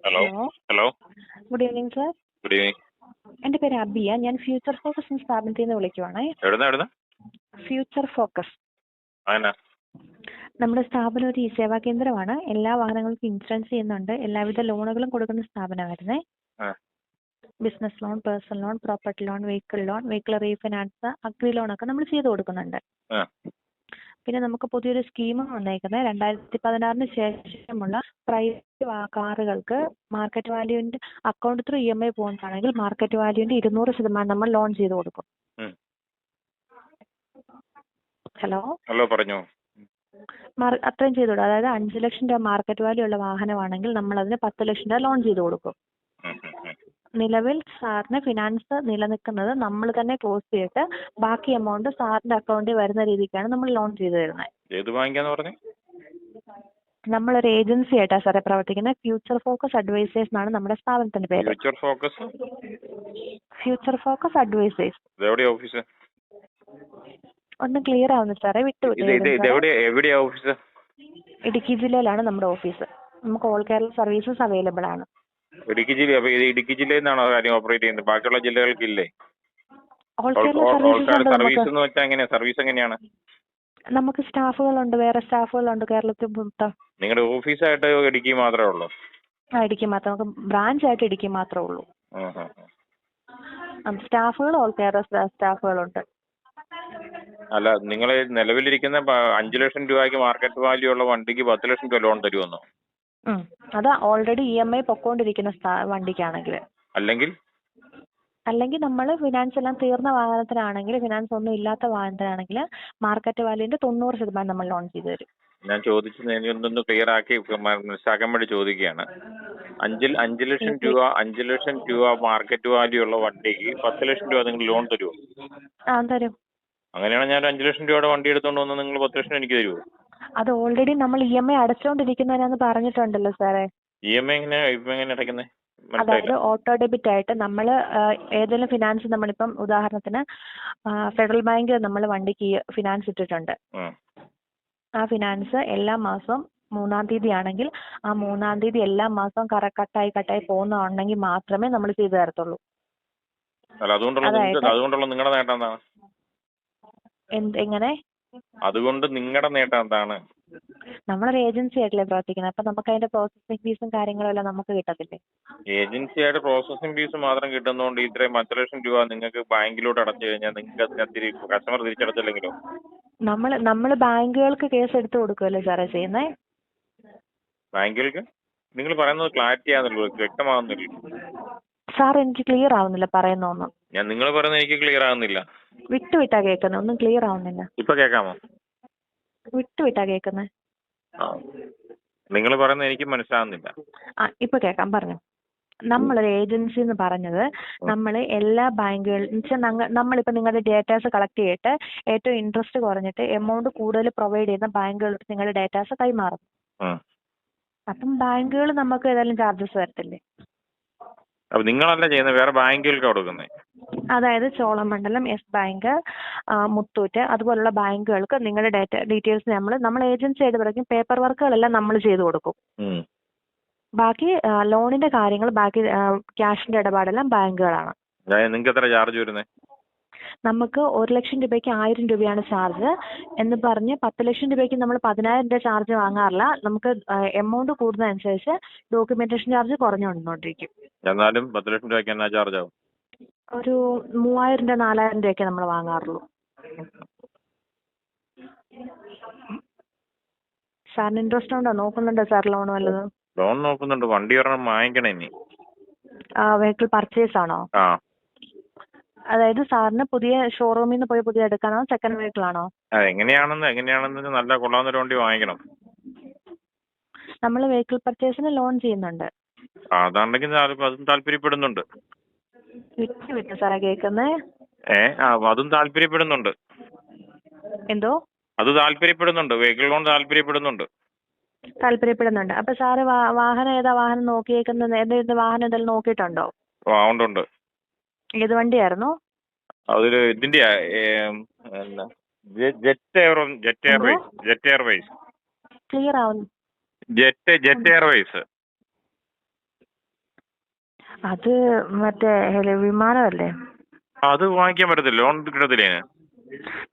Hello hello good evening sir. Good evening. എൻ്റെ പേര് അബിയ. ഞാൻ ഫ്യൂച്ചർ ഫോക്കസ് എന്ന സ്ഥാപനത്തിൽ നിന്ന് വിളിക്കുവാണേ. എവിടുന്ന ഫ്യൂച്ചർ ഫോക്കസ് അതന്നെ നമ്മുടെ സ്ഥാപനം ഒരു സേവാ കേന്ദ്രമാണ്. എല്ലാ വാഹനങ്ങൾക്കും ഇൻഷുറൻസ് ചെയ്യുന്നുണ്ട്. എല്ലാവിധ ലോണുകളും കൊടുക്കുന്ന സ്ഥാപനമായിരുന്നേ. Business loan, personal loan, property loan, vehicle refinance, agri loan ഒക്കെ നമ്മൾ ചെയ്തു കൊടുക്കുന്നുണ്ട്. പിന്നെ നമുക്ക് പുതിയൊരു സ്കീം വന്നേക്കുന്നത് 2016 ശേഷമുള്ള പ്രൈവറ്റ് കാറുകൾക്ക് മാർക്കറ്റ് വാല്യൂവിന്റെ അക്കൗണ്ട് ത്രൂ EMI പോകുന്നതാണെങ്കിൽ മാർക്കറ്റ് വാല്യൂവിന്റെ 200% നമ്മൾ ലോൺ ചെയ്ത് കൊടുക്കും. ഹലോ പറഞ്ഞോ. അത്രയും ചെയ്തു കൊടുക്കും. അതായത് 5 ലക്ഷം രൂപ മാർക്കറ്റ് വാല്യൂ ഉള്ള വാഹനമാണെങ്കിൽ നമ്മൾ അതിന് 10 ലക്ഷം രൂപ ലോൺ ചെയ്ത് കൊടുക്കും. നിലവിൽ സാറിന് ഫിനാൻസ് നിലനിൽക്കുന്നത് നമ്മൾ തന്നെ ക്ലോസ് ചെയ്തിട്ട് ബാക്കി എമൗണ്ട് സാറിന്റെ അക്കൗണ്ടിൽ വരുന്ന രീതിക്കാണ് നമ്മൾ ലോൺ ചെയ്തു തരുന്നത്. ഏത് ബാങ്കാന്ന് പറഞ്ഞു? നമ്മളൊരു ഏജൻസി ആയിട്ടാണ് സാറേ പ്രവർത്തിക്കുന്നത്. ഫ്യൂച്ചർ ഫോക്കസ് അഡ്വൈസേഴ്സ് എന്നാണ് നമ്മുടെ സ്ഥാപനത്തിന്റെ പേര്. Future focus advisers. ഓഫീസ് ഒന്നും ക്ലിയർ ആവുന്നു സാറേ, ഓഫീസ്? ഇടുക്കി ജില്ലയിലാണ് നമ്മുടെ ഓഫീസ്. നമുക്ക് ഓൾ കേരള സർവീസസ് അവൈലബിൾ ആണ്. ഇടുക്കി ജില്ല. അപ്പൊ ഇത് ഇടുക്കി ജില്ലയിൽ നിന്നാണോ കാര്യം ഓപ്പറേറ്റ് ചെയ്യുന്നത്? ബാക്കിയുള്ള ജില്ലകൾക്കില്ലേ? ഓൾ കേരള സർവീസ് എന്ന് വെച്ചാൽ എങ്ങനെയാ? സർവീസ് എങ്ങനെയാണ്? നമുക്ക് സ്റ്റാഫുകളുണ്ട്, വേറെ സ്റ്റാഫുകളുണ്ട് കേരളത്തിൽ മൊത്തം. നിങ്ങളുടെ ഓഫീസായിട്ട് ഇടുക്കി മാത്രമേ ഉള്ളൂ? ഇടുക്കി മാത്രം. നമുക്ക് ബ്രാഞ്ച് ആയിട്ട് ഇടുക്കി മാത്രമേ ഉള്ളൂ. സ്റ്റാഫുകൾ ഓൾ കേരള സ്റ്റാഫുകളുണ്ട്. അല്ല, നിങ്ങൾ നിലവിലിരിക്കുന്ന 5 ലക്ഷം രൂപയ്ക്ക് മാർക്കറ്റ് വാല്യൂ ഉള്ള വണ്ടിക്ക് 10 ലക്ഷം രൂപ ലോൺ തരുമെന്നോ? അത് ഓൾറെഡി EMI പൊക്കോണ്ടിരിക്കുന്ന വണ്ടിക്കാണെങ്കിൽ. അല്ലെങ്കിൽ നമ്മൾ ഫിനാൻസ് എല്ലാം തീർന്ന വാഹനത്തിനാണെങ്കിൽ, ഫിനാൻസ് ഒന്നും ഇല്ലാത്ത വാഹനത്തിനാണെങ്കിൽ മാർക്കറ്റ് വാല്യൂവിന്റെ 90% നമ്മൾ ലോൺ ചെയ്തു തരും. ഞാൻ ചോദിച്ചത് എനിക്കൊന്ന് ക്ലിയർ ആക്കി മനസ്സിലാക്കാൻ വേണ്ടി ചോദിക്കുകയാണ്. 5 ലക്ഷം രൂപ മാർക്കറ്റ് വാല്യൂ ഉള്ള വണ്ടിക്ക് 10 ലക്ഷം രൂപ നിങ്ങൾ ലോൺ തരുമോ? തരും. അങ്ങനെയാണ് ഞാൻ 5 ലക്ഷം രൂപയുടെ വണ്ടി എടുത്തോണ്ട് വന്നാൽ നിങ്ങൾ 10 ലക്ഷം എനിക്ക് തരുമോ? അത് ഓൾറെഡി നമ്മൾ EMI അടച്ചുകൊണ്ടിരിക്കുന്നതിനാന്ന് പറഞ്ഞിട്ടുണ്ടല്ലോ സാറേ. EMI എങ്ങനെ അടയ്ക്കുന്നത്? അതായത് ഓട്ടോ ഡെബിറ്റ് ആയിട്ട് നമ്മൾ ഏതെങ്കിലും ഫിനാൻസ്, നമ്മളിപ്പം ഉദാഹരണത്തിന് ഫെഡറൽ ബാങ്കിൽ നമ്മൾ വണ്ടിക്ക് ഫിനാൻസ് ഇട്ടിട്ടുണ്ട്. ആ ഫിനാൻസ് എല്ലാ മാസവും 3-ാം തീയതി ആണെങ്കിൽ ആ 3-ാം തീയതി എല്ലാ മാസവും കട്ടായി പോകുന്നുണ്ടെങ്കിൽ മാത്രമേ നമ്മൾ ചെയ്തു തരത്തുള്ളൂ. അതുകൊണ്ടുള്ള നിങ്ങളുടെ നേട്ടം എന്താണ്? എങ്ങനെ? അതുകൊണ്ട് നിങ്ങളുടെ നേട്ടം എന്താണ്? നമ്മളൊരു ഏജൻസി ആയിട്ടല്ലേ പ്രവർത്തിക്കുന്നത്. അപ്പൊ നമുക്ക് അതിന്റെ പ്രോസസിംഗ് ഫീസും കാര്യങ്ങളും എല്ലാം നമുക്ക് കിട്ടത്തില്ലേ? ഏജൻസി ആയിട്ട് പ്രോസസിംഗ് ഫീസ് മാത്രം കിട്ടുന്നതുകൊണ്ട് ഇത്രയും 10 ലക്ഷം രൂപ നിങ്ങൾക്ക് ബാങ്കിലോട്ട് അടച്ചു കഴിഞ്ഞാൽ നിങ്ങൾക്ക് കസ്റ്റമർ തിരിച്ചടച്ചില്ലെങ്കിലോ? നമ്മൾ ബാങ്കുകൾക്ക് കേസ് എടുത്തു കൊടുക്കുമല്ലോ സാറേ ചെയ്യുന്നേ. ബാങ്കുകൾക്ക്? നിങ്ങൾ പറയുന്നത് ക്ലാരിറ്റി ആകുന്നില്ല, വ്യക്തമാകുന്നില്ല. സാർ എനിക്ക് ക്ലിയർ ആവുന്നില്ല പറയുന്നൊന്നും. നിങ്ങൾ പറയുന്നത് എനിക്ക് ക്ലിയർ ആകുന്നില്ല. വിട്ടാ കേൾക്കുന്നത്, ഒന്നും ക്ലിയർ ആവുന്നില്ല. ഇപ്പൊ കേൾക്കാമോ? വിട്ടാ കേൾക്കുന്നത്. നിങ്ങൾ പറയുന്നത് എനിക്ക് മനസ്സിലാകുന്നില്ല. ഇപ്പൊ കേൾക്കാം, പറഞ്ഞു. നമ്മളൊരു ഏജൻസി എന്ന് പറഞ്ഞത് നമ്മൾ എല്ലാ ബാങ്കുകളിലും നമ്മളിപ്പോ നിങ്ങളുടെ ഡേറ്റാസ് കളക്ട് ചെയ്തിട്ട് ഏറ്റവും ഇൻട്രസ്റ്റ് കുറഞ്ഞിട്ട് എമൗണ്ട് കൂടുതൽ പ്രൊവൈഡ് ചെയ്യുന്ന ബാങ്കുകളിൽ നിങ്ങളുടെ ഡേറ്റാസ് കൈമാറും. അപ്പം ബാങ്കുകൾ നമുക്ക് ഏതായാലും ചാർജസ് വരത്തില്ലേ? നിങ്ങളല്ല ചെയ്യുന്നത്, വേറെ ബാങ്കുകൾക്ക് കൊടുക്കുന്നത്. അതായത് ചോളമണ്ഡലം, യെസ് ബാങ്ക്, മുത്തൂറ്റ് അതുപോലുള്ള ബാങ്കുകൾക്ക് നിങ്ങളുടെ ഡീറ്റെയിൽസ് നമ്മൾ ഏജൻസി ആയിട്ട് പറയും. പേപ്പർ വർക്കുകളെല്ലാം നമ്മൾ ചെയ്തു കൊടുക്കും. ബാക്കി ലോണിന്റെ കാര്യങ്ങൾ, ബാക്കി ക്യാഷിന്റെ ഇടപാടെല്ലാം ബാങ്കുകളാണ്. നിങ്ങൾക്ക് എത്ര ചാർജ് വരുന്നത്? നമുക്ക് 1 ലക്ഷം രൂപയ്ക്ക് 1000 രൂപയാണ് ചാർജ് എന്ന് പറഞ്ഞ് 10 ലക്ഷം രൂപയ്ക്ക് നമ്മൾ 10,000 രൂപ ചാർജ് വാങ്ങാറില്ല. നമുക്ക് എമൗണ്ട് കൂടുന്നതനുസരിച്ച് ഡോക്യുമെന്റേഷൻ ചാർജ് കുറഞ്ഞു വന്നുകൊണ്ടിരിക്കും. എന്നാലും 10 ലക്ഷം രൂപയ്ക്ക് എന്നാ ചാർജ് ആവും? ഒരു 3000 രൂപ 4000 രൂപയൊക്കെ നമ്മൾ വാങ്ങാറുള്ളൂ. സാറിന് ഇൻട്രസ്റ്റ് ഉണ്ടോ? നോക്കുന്നുണ്ടോ സാർ ലോൺ വല്ലതും? ലോൺ നോക്കുന്നുണ്ട്. വണ്ടി ഒരെണ്ണം വാങ്ങിക്കണം ഇനി. വെഹിക്കിൾ പർച്ചേസ് ആണോ? അതായത് സാറിന് പുതിയ ഷോറൂമിൽ നിന്ന് പോയി പുതിയ എടുക്കാനോ സെക്കൻഡ് വെഹിക്കിൾ ആണോ? എങ്ങനെയാണെന്ന് നല്ല കൊള്ളാവുന്ന വണ്ടി വാങ്ങിക്കണം. നമ്മൾ വെഹിക്കിൾ പർച്ചേസിന് ലോൺ ചെയ്യുന്നുണ്ട്. അതാണെങ്കിൽ അതും താല്പര്യപ്പെടുന്നുണ്ട്. വിട്ടു സാറേ കേൾക്കുന്നേ. അതും താല്പര്യപ്പെടുന്നുണ്ട്. എന്തോ? അത് താല്പര്യപ്പെടുന്നുണ്ട്. Vehicle loan താല്പര്യപ്പെടുന്നുണ്ട്. അപ്പൊ സാറ് വാഹനം ഏതാ വാഹനം നോക്കിയേക്കുന്നത്? വാഹനം എന്തെങ്കിലും നോക്കിയിട്ടുണ്ടോ? ഉണ്ട്. ഏത് വണ്ടിയായിരുന്നു? അതൊരു ഇതിന്റെ ജെറ്റ് എയർവേസ്. ക്ലിയർ ആവുന്നു. Jet Airways. അത് മറ്റേ വിമാനമല്ലേ? അത് വാങ്ങിക്കാൻ പറ്റത്തില്ല, ലോൺ കിട്ടത്തില്ലേ?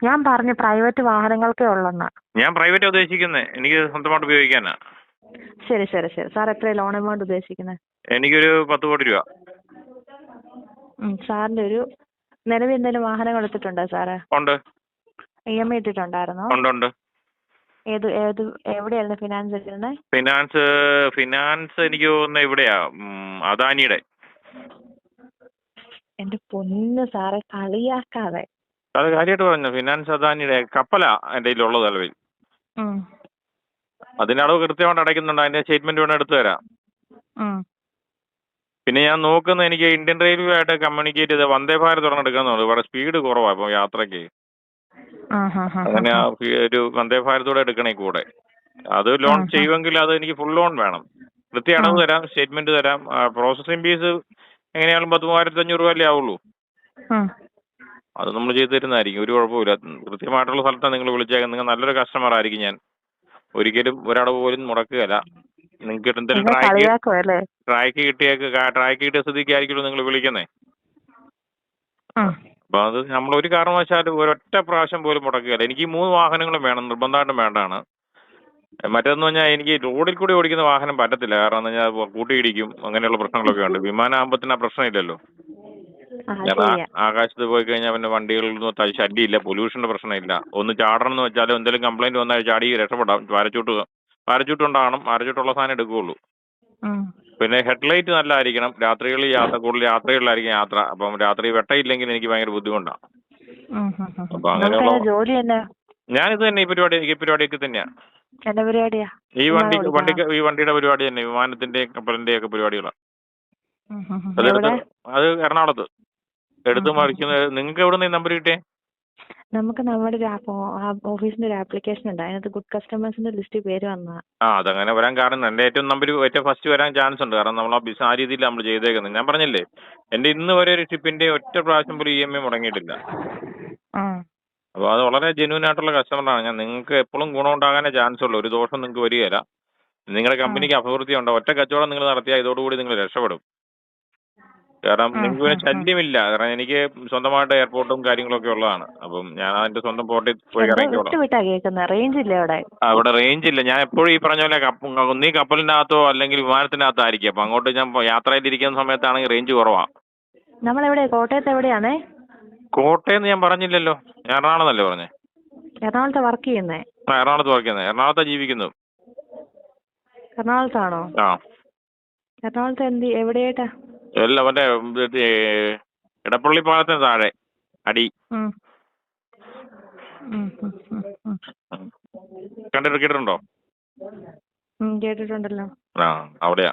ഞാൻ പറഞ്ഞു പ്രൈവറ്റ് വാഹനങ്ങൾക്കേ ഉള്ളെന്ന്. ഞാൻ പ്രൈവറ്റ് ഉദ്ദേശിക്കുന്നത്, എനിക്ക് സ്വന്തമായിട്ട് ഉപയോഗിക്കാനാ. ശരി ശരി ശരി. സാർ എത്ര ലോൺ എമൗണ്ട് ഉദ്ദേശിക്കുന്നത്? എനിക്കൊരു 10 കോടി രൂപ. സാറിന്റെ ഒരു നിലവിൽ എന്തെങ്കിലും വാഹനങ്ങൾ എടുത്തിട്ടുണ്ടോ സാറ്? ഉണ്ട്. EMI ഇട്ടിട്ടുണ്ടായിരുന്നോ? ഉണ്ട്. എവിടെയായിരുന്നു ഫിനാൻസ് എടുക്കുന്നത്? ഫിനാൻസ് എനിക്ക് തോന്നുന്നത് ഇവിടെയാ, അദാനിയുടെ. എന്റെ പൊന്ന് സാറെ, കളിയാക്കാതെ. അത് കാര്യമായിട്ട് പറഞ്ഞു. ഫിനാൻസ് അദാനിയുടെ കപ്പലാ എൻ്റെ കയ്യിലുള്ളത് നിലവിൽ. അതിന്റെ അളവ് കൃത്യമായിട്ട് അടയ്ക്കുന്നുണ്ട്. അതിന്റെ സ്റ്റേറ്റ്മെന്റ് വേണം എടുത്തു തരാം. പിന്നെ ഞാൻ നോക്കുന്നത്, എനിക്ക് ഇന്ത്യൻ റെയിൽവേ ആയിട്ട് കമ്മ്യൂണിക്കേറ്റ് ചെയ്ത് വന്ദേ ഭാരത് ഒരെണ്ണം എടുക്കാന്നുണ്ട്. ഇവിടെ സ്പീഡ് കുറവാണ് ഇപ്പൊ യാത്രക്ക്. അങ്ങനെ ഒരു വന്ദേ ഭാരതോടെ എടുക്കണേ കൂടെ. അത് ലോൺ ചെയ്യുമെങ്കിൽ അത് എനിക്ക് ഫുൾ ലോൺ വേണം. കൃത്യ അടവ് തരാം, സ്റ്റേറ്റ്മെന്റ് തരാം. പ്രോസസിംഗ് ഫീസ് എങ്ങനെയാലും 10,500 രൂപയല്ലേ ആവുള്ളൂ. അത് നമ്മൾ ചെയ്തു തരുന്നതായിരിക്കും, ഒരു കുഴപ്പമില്ല. കൃത്യമായിട്ടുള്ള സ്ഥലത്താണ് നിങ്ങൾ വിളിച്ചേക്കുന്നത്. നിങ്ങൾ നല്ലൊരു കസ്റ്റമർ ആയിരിക്കും ഞാൻ. ഒരിക്കലും ഒരടവ് പോലും മുടക്കുകയല്ല. നിങ്ങൾക്ക് എന്തെങ്കിലും ട്രാക്ക് കിട്ടിയ സ്ഥിതിക്കായിരിക്കുമല്ലോ നിങ്ങൾ വിളിക്കുന്നേ. അപ്പൊ അത് നമ്മൾ ഒരു കാരണവശാലും ഒരൊറ്റ പ്രാവശ്യം പോലും മുടക്കുകയല്ല. എനിക്ക് 3 വാഹനങ്ങളും വേണം, നിർബന്ധമായിട്ടും വേണ്ടതാണ്. മറ്റേന്ന് പറഞ്ഞാൽ എനിക്ക് റോഡിൽ കൂടി ഓടിക്കുന്ന വാഹനം പറ്റത്തില്ല. കാരണം എന്ന് പറഞ്ഞാൽ കൂട്ടിയിടിക്കും, അങ്ങനെയുള്ള പ്രശ്നങ്ങളൊക്കെ ഉണ്ട്. വിമാനാകുമ്പത്തിന് ആ പ്രശ്നമില്ലല്ലോ. ആകാശത്ത് പോയി കഴിഞ്ഞാൽ പിന്നെ വണ്ടികളിലൊന്നും ശല്യമില്ല, പൊല്യൂഷന്റെ പ്രശ്നമില്ല. ഒന്ന് ചാടണം എന്ന് വെച്ചാലും എന്തെങ്കിലും കംപ്ലൈന്റ് വന്നാൽ ചാടി രക്ഷപ്പെടാം. പാരച്ചൂട്ട് ഉണ്ടാകണം, പാരച്ചൂട്ടുള്ള സാധനം എടുക്കുകയുള്ളൂ. പിന്നെ ഹെഡ്ലൈറ്റ് നല്ലതായിരിക്കണം. രാത്രികളിൽ കൂടുതൽ യാത്രകളിലായിരിക്കും യാത്ര. അപ്പം രാത്രി വെട്ടയില്ലെങ്കിൽ എനിക്ക് ഭയങ്കര ബുദ്ധിമുട്ടാണ്. അപ്പൊ അങ്ങനെയുള്ള ഞാനിത് തന്നെ ഈ പരിപാടിയൊക്കെ തന്നെയാ. ഈ വണ്ടിയുടെ പരിപാടി തന്നെ, വിമാനത്തിന്റെയും കപ്പലിന്റെയും ഒക്കെ പരിപാടികളാണ്. അത് എറണാകുളത്ത് എടുത്തു മറിക്കുന്നത്. നിങ്ങൾക്ക് എവിടെ നിന്ന് ഈ നമ്പർ കിട്ടിയേ? നമുക്ക് നമ്മുടെ ഓഫീസിന്റെ ഒരു ആപ്ലിക്കേഷൻ ഉണ്ട്, അതിനകത്ത് ഗുഡ് കസ്റ്റമേഴ്സിന്റെ ലിസ്റ്റിൽ പേര് വന്നതാ. അതങ്ങനെ വരാൻ കാരണം എന്റെ ഏറ്റവും ഫസ്റ്റ് വരാൻ ചാൻസ് ഉണ്ട്. കാരണം നമ്മൾ ആ രീതിയിൽ നമ്മൾ ചെയ്തേക്കുന്നത്. ഞാൻ പറഞ്ഞില്ലേ, എന്റെ ഇന്ന് വരെ ഒരു ഷിപ്പിന്റെ ഒറ്റ പ്രാവശ്യം പോലും EMI മുടങ്ങിയിട്ടില്ല. അപ്പൊ അത് വളരെ ജെന്യൂൻ ആയിട്ടുള്ള കസ്റ്റമറാണ് ഞാൻ. നിങ്ങൾക്ക് എപ്പോഴും ഗുണം ഉണ്ടാകാനേ ചാൻസ് ഉള്ളൂ. ഒരു ദോഷം നിങ്ങൾക്ക് വരികയില്ല. നിങ്ങളുടെ കമ്പനിക്ക് അഭിവൃദ്ധി ഉണ്ടാവും. ഒറ്റ കച്ചവടം നിങ്ങൾ നടത്തിയാൽ ഇതോടുകൂടി നിങ്ങൾ രക്ഷപ്പെടും. കാരണം നിങ്ങൾക്ക് പിന്നെ ശല്യമില്ല. കാരണം എനിക്ക് സ്വന്തമായിട്ട് എയർപോർട്ടും കാര്യങ്ങളൊക്കെ ഉള്ളതാണ്. അപ്പം ഞാൻ അതിന്റെ സ്വന്തം പോർട്ടിൽ പോയി ഇറങ്ങിക്കോളാം. അവിടെ റേഞ്ച് ഇല്ല. ഞാൻ എപ്പോഴും ഈ പറഞ്ഞ പോലെ ഒന്നീ കപ്പലിനകത്തോ അല്ലെങ്കിൽ വിമാനത്തിനകത്തായിരിക്കും. അപ്പൊ അങ്ങോട്ട് ഞാൻ യാത്രയിലിരിക്കുന്ന സമയത്താണെങ്കിൽ റേഞ്ച് കുറവാണ്. കോട്ടയത്ത് എവിടെയാണേ? കോട്ടയം ഞാൻ പറഞ്ഞില്ലല്ലോ, ഞാൻ എറണാകുളത്തല്ലേ പറഞ്ഞേ. എറണാകുളത്ത് വർക്ക് ചെയ്യുന്നേ? എറണാകുളത്ത് വർക്ക് ചെയ്യുന്നത്. എറണാകുളത്താ ജീവിക്കുന്നത്. എറണാകുളത്താണോ? എറണാകുളത്ത് എവിടെയായിട്ടാ? അല്ല, മറ്റേ ഇടപ്പള്ളി പാലത്തിന് താഴെ അടി. കേട്ടിട്ടുണ്ടോ? കേട്ടിട്ടുണ്ടല്ലോ. അവിടെയാ.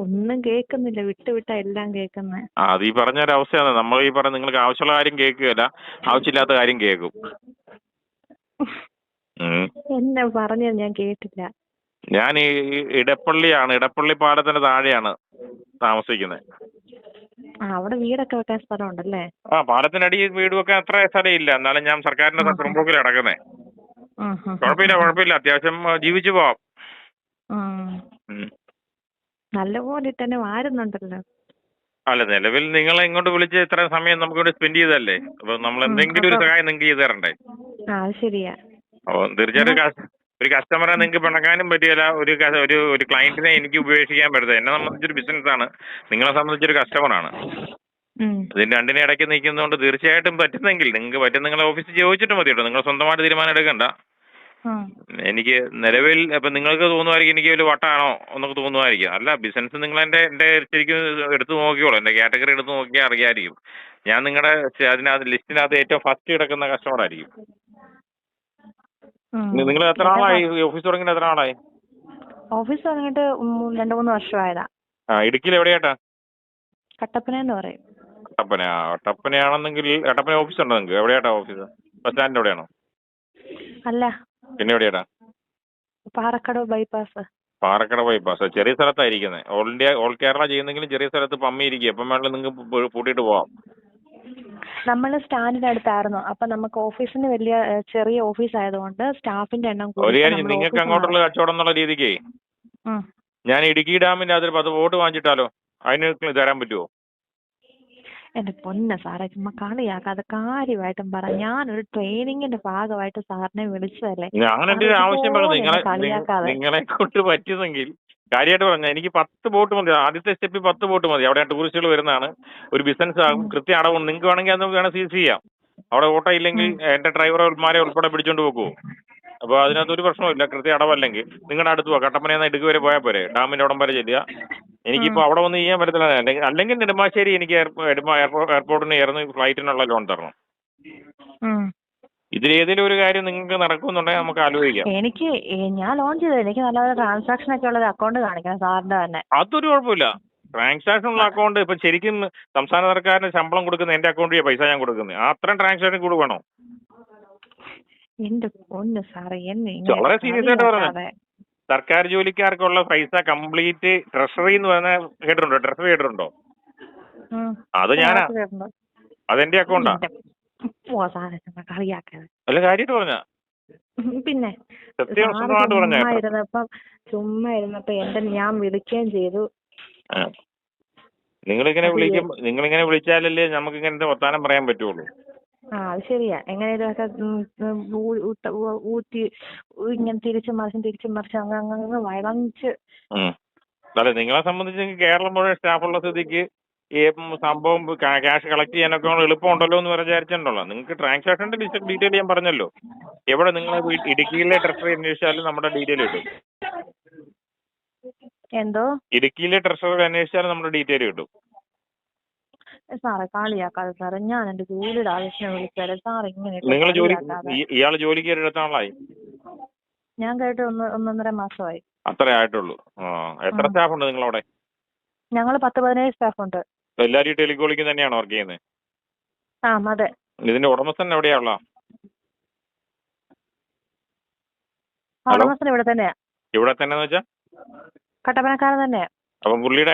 ഒന്നും കേൾക്കുന്നില്ല, വിട്ടാ എല്ലാം കേൾക്കുന്നേ. അത് ഈ പറഞ്ഞ ഒരു അവസ്ഥയാണ്. നമ്മൾ ഈ പറഞ്ഞ നിങ്ങൾക്ക് ആവശ്യമുള്ള കാര്യം കേൾക്കുകയല്ല, ആവശ്യമില്ലാത്ത കാര്യം കേൾക്കും. എന്നെ പറഞ്ഞത് ഞാൻ കേട്ടില്ല. ഞാൻ ഈ ഇടപ്പള്ളി പാലത്തിന്റെ താഴെയാണ് താമസിക്കുന്നത്. അവിടെ വീടൊക്കെ വെക്കാൻ സ്ഥലമുണ്ടല്ലേ? പാലത്തിനടി വീട് വെക്കാൻ അത്ര സ്ഥലം ഇല്ല. എന്നാലും ഞാൻ സർക്കാരിന്റെ പുറമ്പോക്കിൽ കിടക്കുന്നേ. കുഴപ്പമില്ല. അത്യാവശ്യം ജീവിച്ചു പോവാം. നല്ലപോലെ തന്നെ വാരുന്നുണ്ടല്ലോ. അല്ല, നിലവിൽ നിങ്ങളെ ഇങ്ങോട്ട് വിളിച്ച് ഇത്ര സമയം നമുക്കിവിടെ സ്പെൻഡ് ചെയ്തല്ലേ. അപ്പൊ നമ്മൾ എന്തെങ്കിലും ഒരു സഹായം നിങ്ങൾക്ക് ചെയ്തു തരണ്ടേ? ശരിയാ. അപ്പൊ തീർച്ചയായിട്ടും ഒരു കസ്റ്റമറെ നിങ്ങൾക്ക് പിണക്കാനും പറ്റിയല്ല. ഒരു ക്ലയന്റിനെ എനിക്ക് ഉപേക്ഷിക്കാൻ പറ്റത്തില്ല. എന്നെ സംബന്ധിച്ചൊരു ബിസിനസ്സാണ്, നിങ്ങളെ സംബന്ധിച്ചൊരു കസ്റ്റമറാണ്. ഇതിന്റെ രണ്ടിനെ ഇടയ്ക്ക് നിൽക്കുന്നതുകൊണ്ട് തീർച്ചയായിട്ടും പറ്റുന്നെങ്കിൽ നിങ്ങൾക്ക് നിങ്ങളെ ഓഫീസിൽ ചോദിച്ചിട്ട് മതി കേട്ടോ. നിങ്ങൾ സ്വന്തമായിട്ട് തീരുമാനം എടുക്കണ്ട. എനിക്ക് നിലവിൽ ഇപ്പൊ നിങ്ങൾക്ക് തോന്നുമായിരിക്കും എനിക്ക് വലിയ വട്ടാണോ എന്നൊക്കെ തോന്നുമായിരിക്കും. അല്ല, ബിസിനസ് നിങ്ങൾ എന്റെ ശരിക്കും എടുത്തു നോക്കിയോളൂ. എന്റെ കാറ്റഗറി എടുത്ത് നോക്കിയാൽ അറിയാമായിരിക്കും. ഞാൻ നിങ്ങളുടെ അതിനകത്ത് ലിസ്റ്റിനകത്ത് ഏറ്റവും ഫസ്റ്റ് കിടക്കുന്ന കസ്റ്റമർ ആയിരിക്കും. നിങ്ങൾ എത്ര ആളായി ഓഫീസ് തുടങ്ങിയിട്ട്? എത്ര ആളായി? ഓഫീസ് തുടങ്ങിയിട്ട് 2-3 വർഷമായതാ. ഇടുക്കിയിൽ എവിടെയായിട്ടാ? കട്ടപ്പന എന്ന് പറയും. കട്ടപ്പനയാണെന്നെങ്കിൽ കട്ടപ്പന ഓഫീസ് ഉണ്ടോ നിങ്ങൾക്ക്? എവിടെയാട്ടാ ഓഫീസ്? ബസ് സ്റ്റാൻഡിന്റെ എവിടെയാണോ? അല്ല. പിന്നെ എവിടെയാട്ടാ? പാറക്കടവ് ബൈപ്പാസ്. ചെറിയ സ്ഥലത്തായിരിക്കുന്നത്. ഓൾ കേരള ചെയ്യുന്നെങ്കിലും ചെറിയ സ്ഥലത്ത് പമ്മിയിരിക്കും. എപ്പം വേണമെങ്കിലും നിങ്ങൾക്ക് പൂട്ടിയിട്ട് പോവാം. നമ്മൾ സ്റ്റാൻഡിന്റെ അടുത്തായിരുന്നു. അപ്പൊ നമുക്ക് ഓഫീസിന് ചെറിയ ഓഫീസ് ആയതുകൊണ്ട് സ്റ്റാഫിന്റെ എണ്ണം ഒരു കാര്യം, നിങ്ങൾക്ക് അങ്ങോട്ടുള്ള കച്ചവടം എന്നുള്ള രീതിക്ക് ഞാൻ ഇടുക്കി ഡാമിന്റെ അതിൽ 10 ബോട്ട് വാങ്ങിച്ചിട്ടാലോ? അതിന് തരാൻ പറ്റുമോ? എന്റെ പൊന്ന സാറേ, ചുമ്മാ കളിയാക്കാതെ കാര്യമായിട്ടും പറ. ഞാനൊരു ട്രെയിനിങ്ങിന്റെ ഭാഗമായിട്ട് സാറിനെ വിളിച്ചതല്ലേ. ഞാൻ എന്റെ ഒരു ആവശ്യം പറഞ്ഞു, കളിയാക്കാതെ. നിങ്ങളെ കൊണ്ട് പറ്റുന്നെങ്കിൽ കാര്യമായിട്ട് പറഞ്ഞ എനിക്ക് 10 ബോട്ട് മതി. ആദ്യത്തെ സ്റ്റെപ്പിൽ 10 ബോട്ട് മതി. അവിടെ ടൂറിസ്റ്റുകൾ വരുന്നതാണ്, ഒരു ബിസിനസ് ആകും, കൃത്യ അടവുണ്ട്. നിങ്ങൾക്ക് വേണമെങ്കിൽ അത് വേണം സീസ് ചെയ്യാം. അവിടെ ഓട്ടോ ഇല്ലെങ്കിൽ എന്റെ ഡ്രൈവർമാരെ ഉൾപ്പെടെ പിടിച്ചോണ്ട് പോകുമോ? അപ്പൊ അതിനകത്ത് ഒരു പ്രശ്നമില്ല. കൃത്യ അടവല്ലെങ്കിൽ നിങ്ങളുടെ അടുത്ത് പോവാ. കട്ടപ്പനയിൽ ഇടുക്കി വരെ പോയാൽ പോരെ, ഡാമിന്റെ അവിടം വരെ ചെല്ലുക. എനിക്കിപ്പോ അവിടെ വന്ന് ചെയ്യാൻ പറ്റത്തില്ല. അല്ലെങ്കിൽ നെടുമ്പാശ്ശേരി എനിക്ക് എയർപോർട്ടിന് ചേർന്ന് ഫ്ലൈറ്റിനുള്ള ലോൺ തരണം. ഇതിലേതെങ്കിലും ഒരു കാര്യം നിങ്ങൾക്ക് നടക്കുന്നുണ്ടെങ്കിൽ നമുക്ക് ആലോചിക്കാം. എനിക്ക് ഞാൻ ലോൺ ചെയ്തത്, എനിക്ക് നല്ല ട്രാൻസാക്ഷൻ ഒക്കെ ഉള്ള അക്കൗണ്ട് കാണിക്കണം സാറിന്റെ തന്നെ. അതൊരു കുഴപ്പമില്ല. ട്രാൻസാക്ഷൻ ഉള്ള അക്കൗണ്ട് ഇപ്പൊ ശരിക്കും സംസ്ഥാന സർക്കാരിന് ശമ്പളം കൊടുക്കുന്ന എന്റെ അക്കൗണ്ടിൽ പൈസ ഞാൻ കൊടുക്കുന്നത്. അത്രയും ട്രാൻസാക്ഷൻ കൂടെ വേണോ? എന്റെ പൊന്ന് സാറേ, വളരെ സീരിയസ് ആയിട്ട് പറഞ്ഞു. സർക്കാർ ജോലിക്കാർക്കുള്ള പൈസ കംപ്ലീറ്റ് ട്രഷറി എന്ന് പറഞ്ഞ കേട്ടിട്ടുണ്ടോ? ട്രഷറി കേട്ടിട്ടുണ്ടോ? അത് ഞാനാ, അതെന്റെ അക്കൗണ്ടാ. അല്ല കാര്യമായിട്ട് പറഞ്ഞ പിന്നെ ചുമ്മാ ഇരുന്നപ്പോ ഞാൻ വിളിക്കുകയും ചെയ്തു. നിങ്ങളിങ്ങനെ വിളിച്ചാലല്ലേ നമുക്ക് ഇങ്ങനത്തെ വർത്താനം പറയാൻ പറ്റുള്ളൂ. അത് ശരിയാ. എങ്ങനെയൊക്കെ ഊറ്റി ഇങ്ങനെ തിരിച്ചും മറിച്ചും അങ്ങ് വഴച്ച്. അതെ, നിങ്ങളെ സംബന്ധിച്ച് കേരളം മുഴുവൻ സ്റ്റാഫുള്ള സ്ഥിതിക്ക് ഈ സംഭവം ക്യാഷ് കളക്ട് ചെയ്യാനൊക്കെ എളുപ്പമുണ്ടല്ലോ എന്ന് വിചാരിച്ചിട്ടുണ്ടല്ലോ. നിങ്ങൾക്ക് ട്രാൻസാക്ഷന്റെ ഡീറ്റെയിൽ ഞാൻ പറഞ്ഞല്ലോ. എവിടെ നിങ്ങൾ ഇടുക്കിയിലെ ട്രഷറി അന്വേഷിച്ചാലും നമ്മുടെ ഡീറ്റെയിൽ കിട്ടും. എന്തോ ഇടുക്കിയിലെ ട്രഷറി അന്വേഷിച്ചാലും നമ്മുടെ ഡീറ്റെയിൽ കിട്ടും. സാറേ കളിയാക്കാതെ സാറേ, ഞാൻ എന്റെ ജോലിയുടെ ആവശ്യം വിളിച്ചാലേ സാർ ഇങ്ങനെ. ഇയാള് ജോലിക്ക് എടുത്താളായി? ഞാൻ കേട്ട് 1.5 മാസമായി. അത്രേ ആയിട്ടുള്ളൂ. എത്ര സ്റ്റാഫ് ഉണ്ട് നിങ്ങളവിടെ? ഞങ്ങൾ 10-15 സ്റ്റാഫ് ഉണ്ട്. എല്ലാരും ടെലികോളിംഗ് തന്നെയാണോ വർക്ക് ചെയ്യുന്നത്? അതെ. ഇതിന്റെ ഉടമസ്ഥൻ എവിടെയാണുള്ള? ഉടമസ്ഥൻ ഇവിടെ തന്നെയാ. ഇവിടെ തന്നെ വെച്ചാ കട്ടപ്പനക്കാരൻ തന്നെയാ. അപ്പം പുള്ളിയുടെ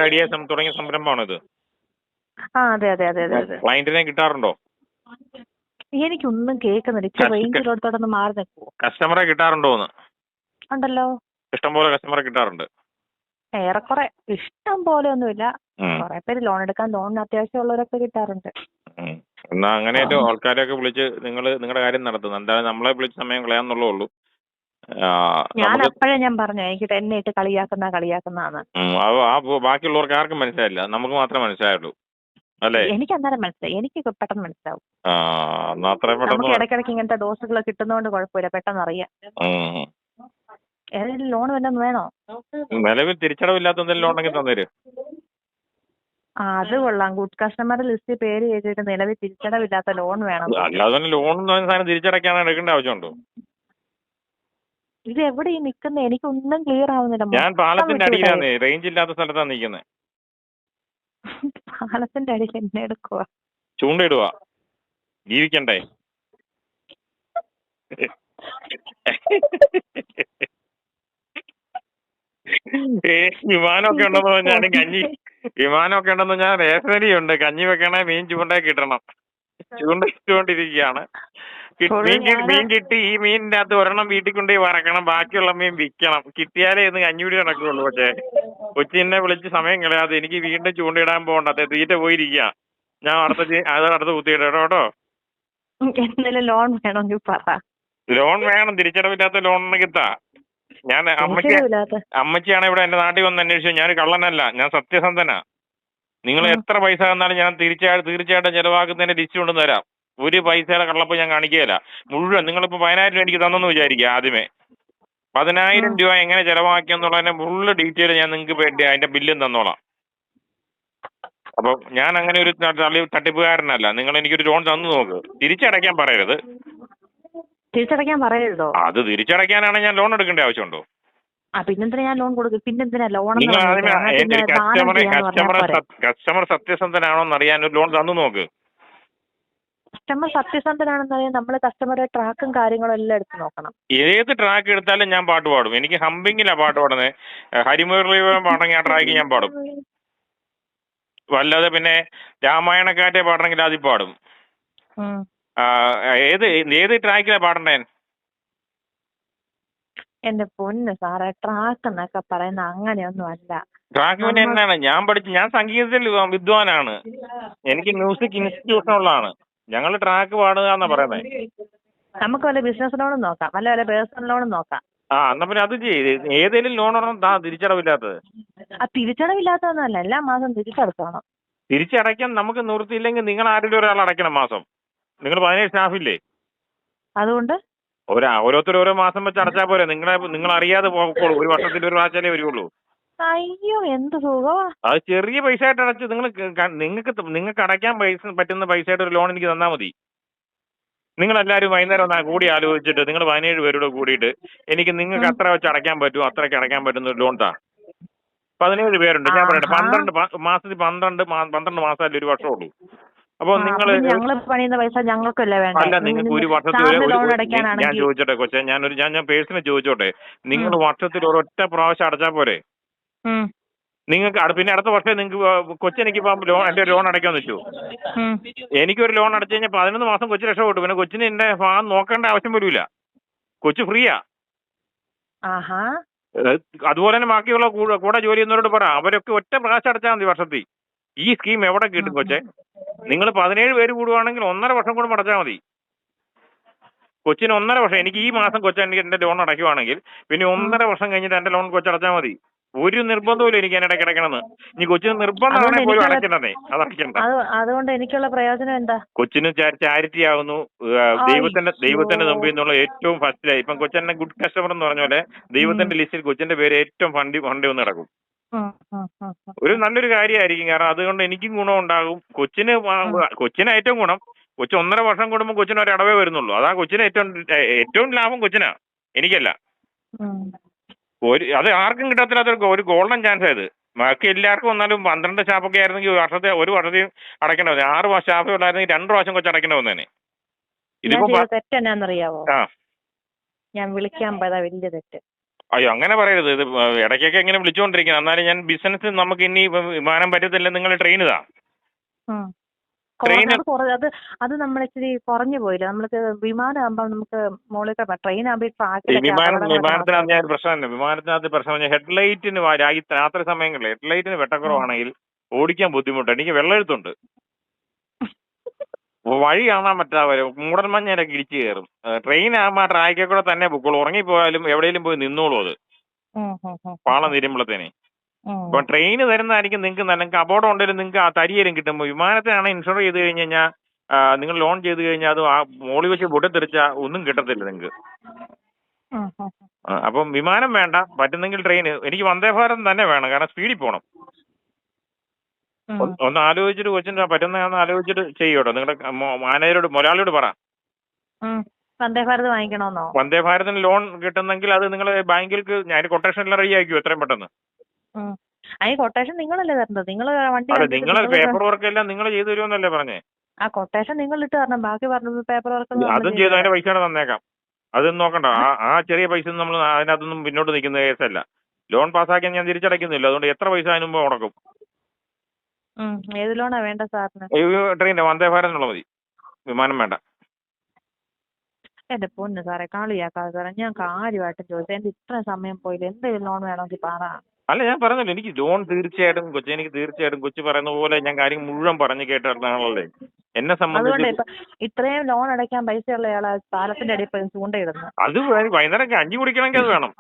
ഐഡിയ തുടങ്ങിയ സംരംഭമാണിത്? അതെ അതെ അതെ അതെ അതെ. ക്ലയന്റിനെ കിട്ടാറുണ്ടോ? എനിക്കൊന്നും കേൾക്കുന്നില്ല. റേഞ്ചിലോട്ടൊന്ന് മാറി നിൽക്കുമോ? കസ്റ്റമറെ കിട്ടാറുണ്ടോ? ഉണ്ടല്ലോ, ഇഷ്ടംപോലെ കസ്റ്റമറെ കിട്ടാറുണ്ട്. ഏറെക്കുറെ. ഇഷ്ടം പോലെ ഒന്നുമില്ല. കുറെ പേര് ലോൺ എടുക്കാൻ, ലോണിന് അത്യാവശ്യമുള്ളവരൊക്കെ കിട്ടാറുണ്ട്. എന്നാ അങ്ങനെയായിട്ട് ആൾക്കാരെയൊക്കെ വിളിച്ച് നിങ്ങളുടെ കാര്യം നടത്തുന്നു. എന്തായാലും നമ്മളെ വിളിച്ച് സമയം കളയാന്നുള്ളേ ഉള്ളൂ. ഞാൻ അപ്പോഴേ ഞാൻ പറഞ്ഞു, എനിക്ക് എന്നെ ഇട്ട് കളിയാക്കുന്നതാണ്. ബാക്കിയുള്ളവർക്ക് ആർക്കും മനസ്സിലായില്ല, നമുക്ക് മാത്രമേ മനസ്സിലായുള്ളൂ അല്ലേ? എനിക്ക് അന്നേരം മനസ്സിലായി, എനിക്ക് പെട്ടെന്ന് മനസ്സിലാവും. നമുക്ക് ഇടയ്ക്കിടയ്ക്ക് ഇങ്ങനത്തെ ഡോസുകൾ കിട്ടുന്നതുകൊണ്ട് കുഴപ്പമില്ല, പെട്ടെന്ന് അറിയാം. ഏതെങ്കിലും ലോൺ വല്ലതും വേണോ? നിലവിൽ തിരിച്ചടവില്ലാത്ത എന്തെങ്കിലും ലോൺ ഉണ്ടെങ്കിൽ തന്നേരും. അത് കൊള്ളാം. ഗുഡ് കസ്റ്റമർ ലിസ്റ്റ് പേര് ചെയ്തിട്ട് നിലവിൽ തിരിച്ചടവില്ലാത്ത ലോൺ വേണം. അല്ലാതെ ലോൺ തിരിച്ചടയ്ക്കാൻ എടുക്കേണ്ട ആവശ്യമുണ്ടോ? ഇത് എവിടെ ഈ നിൽക്കുന്നത്? എനിക്കൊന്നും ക്ലിയർ ആവുന്നില്ല. ഞാൻ പാലത്തിന്റെ അടിയിലാണ്, റേഞ്ച് ഇല്ലാത്ത സ്ഥലത്താണ് നിൽക്കുന്നത്. പാലത്തിന്റെ അടിയിൽ എന്നെ എടുക്കുക, ചൂണ്ടയിടുക, ജീവിക്കണ്ടേ? വിമാനമൊക്കെ ഉണ്ടെന്ന് പറഞ്ഞാലും വിമാനമൊക്കെ ഉണ്ടെന്ന് പറഞ്ഞാൽ റേഷനരി ഉണ്ട്, കഞ്ഞി വെക്കണേ, മീൻ ചൂണ്ടേ കിട്ടണം. ചൂണ്ടയിട്ടുകൊണ്ടിരിക്കുകയാണ്. മീൻ കിട്ടി, ഈ മീനിന്റെ അകത്ത് ഒരെണ്ണം വീട്ടിൽ കൊണ്ടുപോയി വറക്കണം, ബാക്കിയുള്ള മീൻ വിൽക്കണം. കിട്ടിയാലേ ഇന്ന് കഞ്ഞിപിടി നടക്കുകയുള്ളൂ. പക്ഷേ കൊച്ചിനെ വിളിച്ച് സമയം കളയാതെ എനിക്ക് വീണ്ടും ചൂണ്ടയിടാൻ പോകണ്ട, തീറ്റ പോയിരിക്കുക. ഞാൻ അടുത്ത കുത്തിയിട്ടോ കേട്ടോ. ലോൺ വേണമെങ്കിൽ പറ. ലോൺ വേണം, തിരിച്ചടവില്ലാത്ത ലോൺ ഉണ്ടെങ്കിൽ താ. ഞാൻ അമ്മച്ചിയാണ് ഇവിടെ എന്റെ നാട്ടിൽ വന്ന് അന്വേഷിച്ചു. ഞാൻ കള്ളനല്ല, ഞാൻ സത്യസന്ധനാ. നിങ്ങൾ എത്ര പൈസ തന്നാലും ഞാൻ തീർച്ചയായിട്ടും ചെലവാക്കുന്നതിന്റെ ലിസ്റ്റ് കൊണ്ടു തരാം. ഒരു പൈസയുടെ കള്ളപ്പ് ഞാൻ കാണിക്കുകയില്ല. മുഴുവൻ നിങ്ങളിപ്പോ 10,000 രൂപ എനിക്ക് തന്നെന്ന് വിചാരിക്കുക. ആദ്യമേ 10,000 രൂപ എങ്ങനെ ചെലവാക്കിയെന്നുള്ളതിന്റെ ഫുള്ള് ഡീറ്റെയിൽ ഞാൻ നിങ്ങൾക്ക് വേണ്ടി അതിന്റെ ബില്ലും തന്നോളാം. അപ്പൊ ഞാൻ അങ്ങനെ ഒരു തട്ടിപ്പുകാരനല്ല. നിങ്ങൾ എനിക്കൊരു ലോൺ തന്നു നോക്ക്, തിരിച്ചടയ്ക്കാൻ പറയരുത്. തിരിച്ചടയ്ക്കാൻ പറയരുതോ? അത് തിരിച്ചടയ്ക്കാനാണ് ഞാൻ ലോൺ എടുക്കേണ്ട ആവശ്യമുണ്ടോ? പിന്നെന്തിനാ ഞാൻ ലോൺ കൊടുക്കും? പിന്നെന്തിനാ ലോൺ? നിങ്ങൾ കസ്റ്റമർ സത്യസന്ധനാണോന്ന് അറിയാൻ ഒരു ലോൺ തന്നു നോക്ക്. കസ്റ്റമർ സത്യസന്ധനാണെന്ന് അറിയാൻ നമ്മൾ കസ്റ്റമറുടെ ട്രാക്കും കാര്യങ്ങളും എല്ലാം എടുത്ത് നോക്കണം. ഏത് ട്രാക്ക് എടുത്താലും ഞാൻ പാട്ട് പാടും. എനിക്ക് ഹമ്പിങ്ങിലാ പാട്ട് പാടുന്നത്. ഹരിമുരളി പാടണമെങ്കിൽ ആ ട്രാക്ക് ഞാൻ പാടും. വല്ലാതെ പിന്നെ രാമായണക്കാറ്റെ പാടണമെങ്കിൽ അതിൽ പാടും. ഏത് ട്രാക്കിലാ പാടണ്ടേ? എന്റെ പൊന്ന് സാറേ, ട്രാക്ക് എന്നൊക്കെ പറയുന്ന അങ്ങനെയൊന്നും അല്ല. ട്രാക്ക് പിന്നെ എന്താണ്? ഞാൻ സംഗീതത്തിൽ വിദ്വാനാണ്. എനിക്ക് മ്യൂസിക് ഇൻസ്റ്റിറ്റ്യൂഷൻ ഉള്ളതാണ്. ഞങ്ങൾ ട്രാക്ക് പാടുക എന്നാ പറയുന്നത്. നമുക്ക് വല്ല ബിസിനസ് ലോണും നോക്കാം, വല്ല പേഴ്സണൽ ലോണും നോക്കാം. എന്നാ പിന്നെ അത് ചെയ്ത് ഏതെങ്കിലും ലോൺ ഒരെണ്ണം തിരിച്ചടവില്ലാത്തത്. തിരിച്ചടവില്ലാത്തതൊന്നുമല്ല, എല്ലാ മാസം തിരിച്ചടച്ചോണം. തിരിച്ചടയ്ക്കാൻ നമുക്ക് നിവൃത്തിയില്ലെങ്കിൽ നിങ്ങൾ ആരെങ്കിലും ഒരാൾ അടയ്ക്കണം മാസം. നിങ്ങൾ 17 സ്റ്റാഫില്ലേ? അതുകൊണ്ട് ഓരോരുത്തർ ഓരോ മാസം വെച്ച് അടച്ചാൽ പോരെ? നിങ്ങൾ അറിയാതെ പോക്കോളൂ. ഒരു വർഷത്തിൽ ഒരു പ്രാവശ്യമേ വരുള്ളൂ. അയ്യോ എന്ത് സുഖമാ. അത് ചെറിയ പൈസ ആയിട്ട് അടച്ച് നിങ്ങൾക്ക് അടയ്ക്കാൻ പറ്റുന്ന പൈസ ആയിട്ട് ഒരു ലോൺ എനിക്ക് തന്നാൽ മതി. നിങ്ങളെല്ലാവരും വൈകുന്നേരം ഒന്ന് കൂടി ആലോചിച്ചിട്ട് നിങ്ങൾ 17 പേരോട് കൂടിയിട്ട് നിങ്ങൾക്ക് അത്ര വെച്ച് അടയ്ക്കാൻ പറ്റുമോ, അത്രയ്ക്ക് അടയ്ക്കാൻ പറ്റുന്ന ഒരു ലോൺ താ. 17 പേരുണ്ട്. ഞാൻ പറയട്ടെ, 12 മാസത്തിൽ 12 മാസമല്ലേ ഒരു വർഷം ഉള്ളൂ. അപ്പോൾ നിങ്ങൾ പണിയുന്ന പൈസ ഞങ്ങൾക്കല്ലേ വേണ്ട? അല്ല, നിങ്ങൾക്ക് ഒരു വർഷത്തിൽ ഞാൻ ചോദിച്ചോട്ടെ കൊച്ചെ, ഞാൻ പേഴ്സണൽ ചോദിച്ചോട്ടെ, നിങ്ങൾ വർഷത്തിൽ ഒരൊറ്റ പ്രാവശ്യം അടച്ചാൽ പോരെ? നിങ്ങൾക്ക് പിന്നെ അടുത്ത വർഷം നിങ്ങൾക്ക് കൊച്ചെനിക്ക് എന്റെ ലോൺ അടയ്ക്കാന്ന് വെച്ചു. എനിക്കൊരു ലോൺ അടച്ചു കഴിഞ്ഞാൽ 11 മാസം കൊച്ചു രക്ഷപ്പെട്ടു. പിന്നെ കൊച്ചിന് എന്റെ ഭാഗം നോക്കേണ്ട ആവശ്യം വരില്ല. കൊച്ചു ഫ്രീയാ. അതുപോലെ തന്നെ ബാക്കിയുള്ള കൂടെ ജോലി ചെയ്യുന്നവരോട് പറ, അവരൊക്കെ ഒറ്റ പ്രാവശ്യം അടച്ചാൽ മതി വർഷത്തിൽ. ഈ സ്കീം എവിടെ കിട്ടും കൊച്ചെ? നിങ്ങൾ 17 പേര് കൂടുവാണെങ്കിൽ 1.5 വർഷം കൂടെ അടച്ചാൽ മതി. കൊച്ചിന് 1.5 വർഷം. എനിക്ക് ഈ മാസം എനിക്ക് എന്റെ ലോൺ അടയ്ക്കുവാണെങ്കിൽ പിന്നെ 1.5 വർഷം കഴിഞ്ഞിട്ട് എന്റെ ലോൺ കൊച്ചടച്ചാൽ മതി. ഒരു നിർബന്ധമില്ല എനിക്ക് എന്നെ ഇടയ്ക്കിടയ്ക്കണമെന്ന്. ഇനി കൊച്ചിന് നിർബന്ധമാണെങ്കിൽ പോലും അടയ്ക്കണ്ടേ? അത് അടയ്ക്കണ്ട. അതുകൊണ്ട് എനിക്കുള്ള പ്രയോജനം എന്താ? കൊച്ചിന് ചാരിറ്റി ആവുന്നു. ദൈവത്തിന്റെ മുമ്പിൽ നിന്നുള്ള ഏറ്റവും ഫസ്റ്റിലായി. ഇപ്പം കൊച്ചെന്നെ ഗുഡ് കസ്റ്റമർ എന്ന് പറഞ്ഞ പോലെ ദൈവത്തിന്റെ ലിസ്റ്റിൽ കൊച്ചിന്റെ പേര് ഏറ്റവും ഫണ്ടി വന്ന് കിടക്കും. ഒരു നല്ലൊരു കാര്യമായിരിക്കും. കാരണം അതുകൊണ്ട് എനിക്കും ഗുണം ഉണ്ടാകും. കൊച്ചിന് ഏറ്റവും ഗുണം, കൊച്ചു 1.5 വർഷം കൂടുമ്പോൾ കൊച്ചിന് ഒരു അടവേ വരുന്നുള്ളൂ. അതാ കൊച്ചിന് ഏറ്റവും ലാഭം കൊച്ചിനാ, എനിക്കല്ല. അത് ആർക്കും കിട്ടത്തില്ലാത്ത ഒരു ഗോൾഡൻ ചാൻസ് ആയത്. ബാക്കി എല്ലാവർക്കും വന്നാലും 12 സ്റ്റാഫൊക്കെ ആയിരുന്നെങ്കിൽ ഒരു വർഷത്തെയും അടയ്ക്കേണ്ട വന്നേ. 6 സ്റ്റാഫ് ഉള്ളായിരുന്നെങ്കിൽ 2 പ്രാവശ്യം കൊച്ചു അടയ്ക്കേണ്ട വന്നേനെ. തെറ്റെന്നാന്നറിയാവോ? ഞാൻ വിളിക്കാൻ പോയതാ വലിയ തെറ്റ്. അയ്യോ, അങ്ങനെ പറയരുത്. ഇത് ഇടയ്ക്കൊക്കെ ഇങ്ങനെ വിളിച്ചുകൊണ്ടിരിക്കുന്നത്. എന്നാലും ഞാൻ ബിസിനസ് നമുക്ക് ഇനി വിമാനം പറ്റത്തില്ല, നിങ്ങൾ ട്രെയിൻ ഇതാ. അത് നമ്മൾ ഇച്ചിരി കുറഞ്ഞു പോയില്ല. നമ്മൾക്ക് വിമാനമാകുമ്പോ നമുക്ക് മുകളിൽ ട്രെയിൻ ആകുമ്പോൾ വിമാനത്തിനകത്ത് ഞാൻ പ്രശ്നമില്ല. വിമാനത്തിനകത്ത് പ്രശ്നം ഹെഡ്ലൈറ്റിന് രാത്രി സമയങ്ങളിൽ ഹെഡ്ലൈറ്റിന് വെട്ടക്കുറവാണെങ്കിൽ ഓടിക്കാൻ ബുദ്ധിമുട്ടാണ്. എനിക്ക് വെള്ളമെഴുത്തുണ്ട്, വഴി കാണാൻ പറ്റാതെ മൂടൽമഞ്ഞയിലൊക്കെ ഇടിച്ചു കയറും. ട്രെയിൻ ആകുമ്പോൾ ആ ട്രാക്കിൽ കൂടെ തന്നെ പൊക്കോളൂ. ഉറങ്ങിപ്പോയാലും എവിടെയെങ്കിലും പോയി നിന്നോളൂ. അത് പാളം തീരുമ്പോഴത്തേനെ. അപ്പൊ ട്രെയിന് തരുന്നതായിരിക്കും നിങ്ങൾക്ക് അപകടം ഉണ്ടെങ്കിലും നിങ്ങൾക്ക് ആ തരിയേലും കിട്ടുമ്പോൾ. വിമാനത്തിനാണ് ഇൻഷുർ ചെയ്ത് കഴിഞ്ഞ് കഴിഞ്ഞാൽ നിങ്ങൾ ലോൺ ചെയ്ത് കഴിഞ്ഞാൽ അത് ആ മോളി വെച്ച് പൊട്ടിത്തെറിച്ചാൽ ഒന്നും കിട്ടത്തില്ല നിങ്ങൾക്ക്. അപ്പം വിമാനം വേണ്ട, പറ്റുന്നെങ്കിൽ ട്രെയിൻ. എനിക്ക് വന്ദേ ഭാരത് തന്നെ വേണം, കാരണം സ്പീഡിൽ പോകണം. ഒന്ന് ആലോചിച്ചിട്ട് കൊച്ചിന് പറ്റുന്ന ആലോചിച്ചിട്ട് ചെയ്യോട്ടോ. നിങ്ങളുടെ മാനേജരോട് മുതലാളിയോട് പറ വന്ദേ ഭാരത് വാങ്ങിക്കണമെന്നോ? വന്ദേ ഭാരതിന് ലോൺ കിട്ടുന്നെങ്കിൽ അത് നിങ്ങൾ ബാങ്കിൽക്ക് ഞാൻ കൊട്ടേഷൻ എല്ലാം റെഡി ആക്കിയോ എത്രയും പെട്ടെന്ന്. കൊട്ടേഷൻ നിങ്ങളല്ലേ തരുന്നത്? നിങ്ങൾ പേപ്പർ വർക്ക് എല്ലാം നിങ്ങൾ ചെയ്തു തരുമെന്നല്ലേ പറഞ്ഞേ? ആ കൊട്ടേഷൻ നിങ്ങൾ ഇട്ട് തരണം. ബാക്കി പറഞ്ഞത് പേപ്പർ വർക്ക് അതും ചെയ്തു. അതിന്റെ പൈസ തന്നേക്കാം. അതൊന്നും നോക്കണ്ട. ആ ചെറിയ പൈസ നമ്മൾ അതിനകത്തൊന്നും പിന്നോട്ട് നിൽക്കുന്ന കേസല്ല. ലോൺ പാസ്സാക്കിയാൽ ഞാൻ തിരിച്ചടയ്ക്കുന്നില്ല. അതുകൊണ്ട് എത്ര പൈസ അതിന് മുമ്പ് മുടക്കും. ഏത് ലോണാ വേണ്ട സാറിന്? ട്രെയിൻ വന്ദേ ഭാരതിനുള്ള മതി, വിമാനം വേണ്ട. എന്റെ പൊന്ന് സാറേ, കളിയാക്കാതെ സാറേ. ഞാൻ കാര്യമായിട്ട് ചോദിച്ചത്, എന്റെ ഇത്ര സമയം പോയില്ല. എന്തെങ്കിലും ലോൺ വേണമെങ്കിൽ പറ. അല്ല, ഞാൻ പറഞ്ഞല്ലോ, എനിക്ക് ലോൺ തീർച്ചയായിട്ടും കൊച്ചു പറയുന്ന പോലെ ഞാൻ കാര്യം മുഴുവൻ പറഞ്ഞു കേട്ടാണല്ലേ എന്നെ സംബന്ധിച്ച്. ഇത്രയും ലോൺ അടയ്ക്കാൻ പൈസയുള്ള ആളാ പാലത്തിന്റെ അടിയിൽ ചൂണ്ടയിടുന്നു. അത് വൈകുന്നേരം കഞ്ഞി കുടിക്കണമെങ്കിൽ അത് വേണം.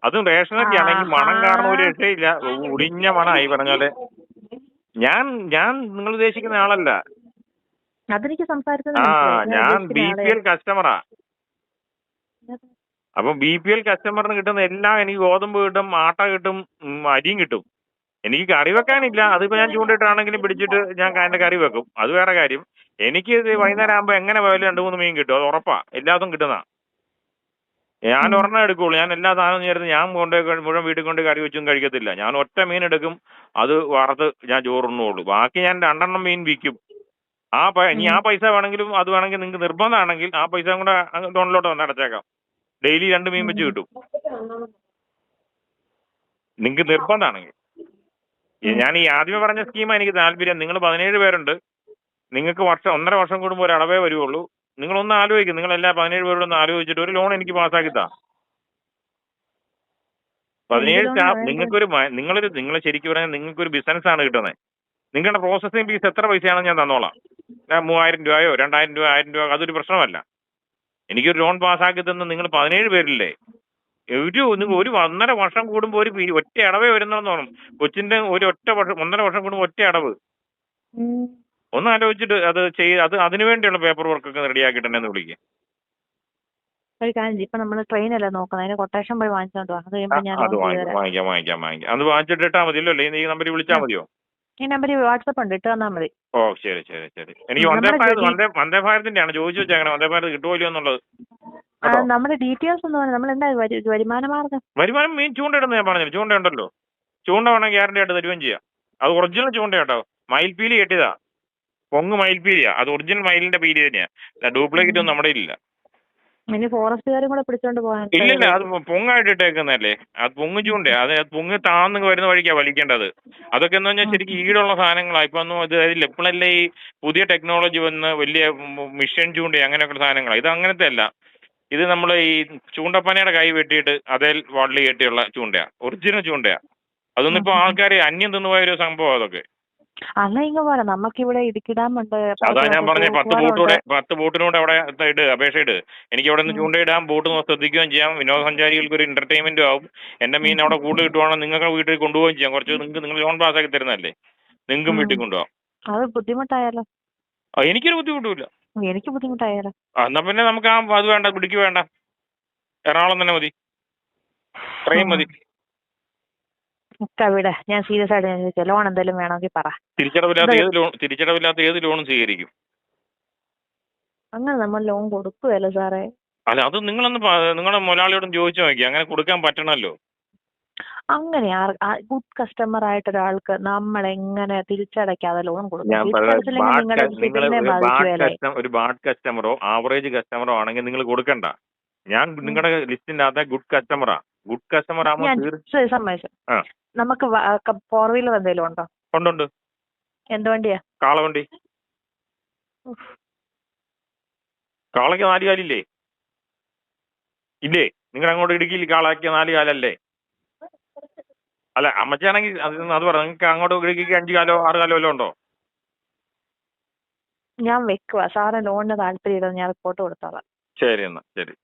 അതും റേഷനൊക്കെ ആണെങ്കിൽ മണം കാരണം ഒരു രക്ഷയില്ല. ഉടിഞ്ഞ മണമായി പറഞ്ഞാല്. ഞാൻ നിങ്ങൾ ഉദ്ദേശിക്കുന്ന ആളല്ല. അതെനിക്ക് സംസാരിച്ചത്. ഞാൻ BPL കസ്റ്റമറാ. അപ്പം BPL കസ്റ്റമറിന് കിട്ടുന്ന എല്ലാം എനിക്ക് ഗോതമ്പ് കിട്ടും, ആട്ട കിട്ടും, അരിയും കിട്ടും. എനിക്ക് കറി വെക്കാനില്ല. അതിപ്പോ ഞാൻ ചൂണ്ടിട്ടാണെങ്കിലും പിടിച്ചിട്ട് ഞാൻ അതിന്റെ കറി വെക്കും. അത് വേറെ കാര്യം. എനിക്ക് വൈകുന്നേരം ആകുമ്പോ എങ്ങനെ പോയാലും 2-3 മീൻ കിട്ടും. അത് ഉറപ്പാ. എല്ലാതും കിട്ടുന്ന. ഞാൻ ഒരെണ്ണം എടുക്കുള്ളൂ. ഞാൻ എല്ലാ സാധനവും ചേർത്ത് ഞാൻ മുഴുവൻ വീട്ടിൽ കൊണ്ട് കറി വെച്ചും കഴിക്കത്തില്ല. ഞാൻ ഒറ്റ മീൻ എടുക്കും, അത് വറുത്ത് ഞാൻ ചോറുണ്ണുള്ളൂ. ബാക്കി ഞാൻ 2 മീൻ വിൽക്കും. ഇനി ആ പൈസ വേണമെങ്കിലും അത് വേണമെങ്കിൽ നിങ്ങൾക്ക് നിർബന്ധമാണെങ്കിൽ ആ പൈസ കൂടെ ലോണിലോട്ട് വന്ന് അടച്ചേക്കാം. ഡെയിലി 2 മീൻ വെച്ച് കിട്ടും നിങ്ങൾക്ക് നിർബന്ധമാണെങ്കിൽ. ഞാൻ ഈ ആദ്യമേ പറഞ്ഞ സ്കീമാണ് എനിക്ക് താല്പര്യം. നിങ്ങൾ 17 പേരുണ്ട്. നിങ്ങൾക്ക് 1.5 വർഷം കൂടുമ്പോൾ ഒരു അടവേ വരുള്ളൂ. നിങ്ങളൊന്ന് ആലോചിക്കും. നിങ്ങൾ എല്ലാ 17 പേരോടൊന്ന് ആലോചിച്ചിട്ട് ഒരു ലോൺ എനിക്ക് പാസ്സാക്കി താ. 17 ലോൺ സ്റ്റാഫ് നിങ്ങൾ ശരിക്കും പറഞ്ഞാൽ നിങ്ങൾക്കൊരു ബിസിനസ് ആണ് കിട്ടുന്നത്. നിങ്ങളുടെ പ്രോസസ്സിംഗ് ഫീസ് എത്ര പൈസയാണെന്ന് ഞാൻ തന്നോളാം. ഞാൻ 3000 രൂപയോ 2000 രൂപ 1000 രൂപ അതൊരു പ്രശ്നമല്ല. എനിക്കൊരു ലോൺ പാസ്സാക്കി തന്ന് നിങ്ങൾ 17 പേരില്ലേ, നിങ്ങൾ ഒരു 1.5 വർഷം കൂടുമ്പോൾ ഒരു ഒറ്റ അടവേ വരുന്നെന്ന് തോന്നും. കൊച്ചിന്റെ ഒരു ഒറ്റ വർഷം 1.5 വർഷം കൂടുമ്പോൾ ഒറ്റ അടവ്. ഒന്ന് ആലോചിച്ചിട്ട് അത് അതിനു വേണ്ടിയുള്ള പേപ്പർ വർക്കൊക്കെ റെഡിയാക്കിയിട്ട് വിളിക്കുക. ഒരു കാര്യം ചെയ്യ്, ഇപ്പൊ നമ്മള് ട്രെയിനല്ലേ നോക്കുന്നത്, അതിന് കൊട്ടേഷൻ പോയി വാങ്ങിച്ചോണ്ട് പോവാം. അത് കഴിയുമ്പോൾ ഞാൻ അത് വാങ്ങിക്കാം. അത് വാങ്ങിച്ചിട്ട് ഇട്ടാൽ മതിയല്ലോ, അല്ലെങ്കിൽ ഈ നമ്പറിൽ വിളിച്ചാൽ മതിയോ? ഈ നമ്പറിൽ വാട്സപ്പ് ഉണ്ട്, ഇട്ട് തന്നാൽ മതി. ഓ ശരി. എനിക്ക് വന്ദേ ഭാരതിന്റെ ആണ് ചോദിച്ചു വെച്ചേക്കണം, വന്ദേ ഭാരത് കിട്ടുമോ എന്നുള്ളത്. നമ്മുടെ ഡീറ്റെയിൽസ് എന്ന് പറഞ്ഞാൽ നമ്മൾ എന്താ വരുമാന മാർഗം? വരുമാനം മീൻ ചൂണ്ടയിടുന്ന ഞാൻ പറഞ്ഞില്ല, ചൂണ്ട ഉണ്ടല്ലോ. ചൂണ്ട വേണമെങ്കിൽ ഗ്യാരണ്ടി ആയിട്ട് തരുകയും ചെയ്യാം. അത് ഒറിജിനൽ ചൂണ്ട കേട്ടോ, മയിൽപീലി കെട്ടിയതാ, പൊങ്ങ് മയിൽപീലിയാ. അത് ഒറിജിനൽ മയിലിന്റെ പീലി തന്നെയാ, ഡ്യൂപ്ലിക്കേറ്റ് ഒന്നും നമ്മുടെ ഇല്ല. ഇനി ഫോറസ്റ്റുകാരും കൂടെ പിടിച്ചോണ്ട് പോകാൻ? ഇല്ലില്ല, അത് പൊങ്ങായിട്ട് ഇട്ടേക്കുന്നല്ലേ, അത് പൊങ്ങ് ചൂണ്ട. അത് പൊങ്ങ് താന്ന് വരുന്ന വഴിക്കാ വലിക്കേണ്ടത്. അതൊക്കെ എന്ന് പറഞ്ഞാൽ ശരിക്കും ഈടുള്ള സാധനങ്ങളാണ്. ഇപ്പൊ ഒന്നും ഇത് എപ്പോഴല്ലേ ഈ പുതിയ ടെക്നോളജി വന്ന് വലിയ മിഷൻ ചൂണ്ട അങ്ങനെയൊക്കെ സാധനങ്ങളാണ്. ഇത് അങ്ങനത്തെ അല്ല. ഇത് നമ്മൾ ഈ ചൂണ്ടപ്പനയുടെ കൈ വെട്ടിയിട്ട് അതേ വാളിൽ കെട്ടിയുള്ള ചൂണ്ടയാ, ഒറിജിനൽ ചൂണ്ടയാ. അതൊന്നും ഇപ്പൊ ആൾക്കാരെ അന്യം തിന്നുപോയ ഒരു സംഭവം അതൊക്കെ. പോലെ നമുക്കിവിടെ ഇടുക്കി ഡാം ഉണ്ട്. അതാ ഞാൻ പറഞ്ഞ 10 ബോട്ടിനോട് അവിടെ അപേക്ഷ ഇട്. എനിക്ക് അവിടെ നിന്ന് ചൂണ്ടയിടാം, ബോട്ട് ശ്രദ്ധിക്കുകയും ചെയ്യാം, വിനോദസഞ്ചാരികൾക്ക് ഒരു എന്റർടൈൻമെന്റും ആവും. എന്റെ മീൻ അവിടെ കൂടുതൽ കിട്ടുവാണെങ്കിൽ നിങ്ങൾക്ക് വീട്ടിൽ കൊണ്ടുപോവുകയും ചെയ്യാം. കുറച്ച് നിങ്ങൾ ലോൺ പാസ്സാക്കി തരുന്നതല്ലേ, നിങ്ങൾക്കും വീട്ടിൽ കൊണ്ടുപോകാം. അത് ബുദ്ധിമുട്ടായാലോ? എനിക്കൊരു ബുദ്ധിമുട്ടുമില്ല. എനിക്ക് ബുദ്ധിമുട്ടായാലോ? എന്നാ പിന്നെ നമുക്ക് അത് വേണ്ട, ഇടുക്കി വേണ്ട, എറണാകുളം തന്നെ മതി, ട്രെയിൻ മതി. ഇവിടെ ഞാൻ സീരിയസ് ആയിട്ട് ചോദിച്ചാൽ ലോൺ എന്തെങ്കിലും വേണമെങ്കിൽ പറ. തിരിച്ചടവില്ലാത്ത ഏത് ലോണും സ്വീകരിക്കും. അങ്ങനെ നമ്മൾ ലോൺ കൊടുക്കുവല്ലോ സാറേ. അല്ല, അത് നിങ്ങളുടെ മുതലാളിയോടും ചോദിച്ചു നോക്കി, അങ്ങനെ കൊടുക്കാൻ പറ്റണല്ലോ. അങ്ങനെ ഗുഡ് കസ്റ്റമർ ആയിട്ട് ഒരാൾക്ക് നമ്മൾ എങ്ങനെ തിരിച്ചടയ്ക്കാതെ ലോൺ കൊടുക്കും? ഒരു ബാഡ് കസ്റ്റമറോ ആവറേജ് കസ്റ്റമറോ ആണെങ്കിൽ നിങ്ങൾ കൊടുക്കണ്ട. ഞാൻ നിങ്ങളുടെ ലിസ്റ്റിന്റെ അകത്തെ ഗുഡ് കസ്റ്റമറാ. ഗുഡ് കസ്റ്റമർ ആകുമ്പോൾ സമ്മതിച്ചു. നമുക്ക് 4 വീലർ എന്തെങ്കിലും ഉണ്ടോ? ഉണ്ട്. എന്ത് വണ്ടിയാ? കാളവണ്ടി. കാളയ്ക്ക് 4 കാലില്ലേ? ഇല്ലേ? നിങ്ങൾ അങ്ങോട്ട് ഇടുക്കിയിൽ കാളയ്ക്ക് 4 കാലല്ലേ? അല്ല, അമ്മച്ചാണെങ്കിൽ അത് പറ. നിങ്ങൾക്ക് അങ്ങോട്ട് ഇടുക്കിക്ക് 5 കാലോ 6 കാലോ വല്ലതും ഉണ്ടോ? ഞാൻ വെക്കുക. സാറ് ലോണിന് താല്പര്യം ഞാൻ റിപ്പോർട്ട് കൊടുത്തോളാം. ശരി, എന്നാ ശരി.